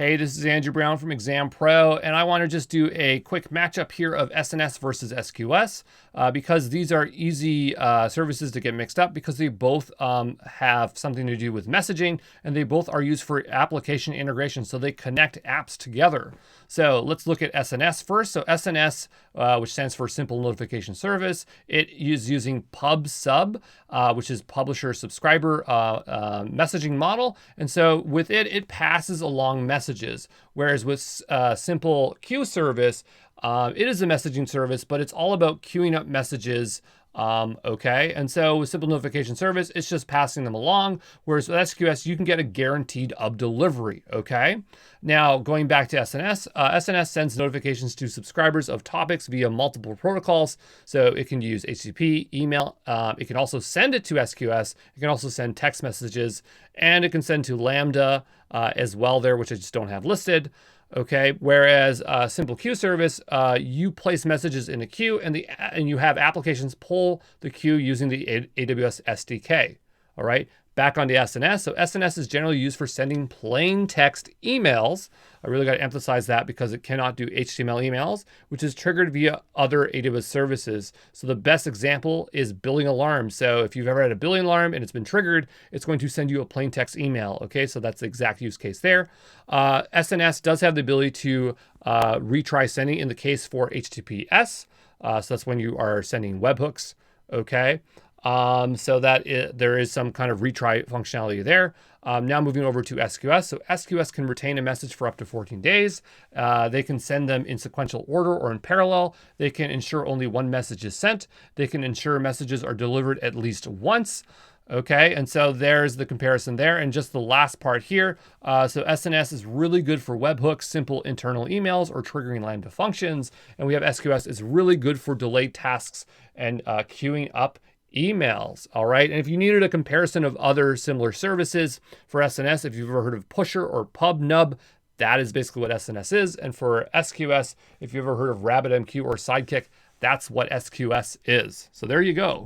Hey, this is Andrew Brown from Exam Pro, and I want to just do a quick matchup here of SNS versus SQS because these are easy services to get mixed up because they both have something to do with messaging and they both are used for application integration, so they connect apps together. So let's look at SNS first. So SNS, which stands for Simple Notification Service, it is using PubSub, which is publisher subscriber messaging model. And so with it, it passes along messages. Whereas with Simple Queue Service, it is a messaging service, but it's all about queuing up messages. Okay, and so with Simple Notification Service, it's just passing them along, whereas with SQS, you can get a guaranteed of delivery, okay? Now, going back to SNS, SNS sends notifications to subscribers of topics via multiple protocols, so it can use HTTP, email, it can also send it to SQS, it can also send text messages, and it can send to Lambda as well there, which I just don't have listed. Okay, whereas Simple Queue Service, you place messages in a queue and you have applications pull the queue using the AWS SDK. All right, back onto SNS. So SNS is generally used for sending plain text emails. I really got to emphasize that because it cannot do HTML emails, which is triggered via other AWS services. So the best example is billing alarms. So if you've ever had a billing alarm and it's been triggered, it's going to send you a plain text email. Okay, so that's the exact use case there. SNS does have the ability to retry sending in the case for HTTPS. So that's when you are sending webhooks. Okay. So there is some kind of retry functionality there. Now moving over to SQS. So SQS can retain a message for up to 14 days. They can send them in sequential order or in parallel. They can ensure only one message is sent. They can ensure messages are delivered at least once. Okay, and so there's the comparison there. And just the last part here. So SNS is really good for webhooks, simple internal emails, or triggering Lambda functions. And we have SQS is really good for delayed tasks and queuing up emails. All right. And if you needed a comparison of other similar services for SNS, if you've ever heard of Pusher or PubNub, that is basically what SNS is. And for SQS, if you've ever heard of RabbitMQ or Sidekick, that's what SQS is. So there you go.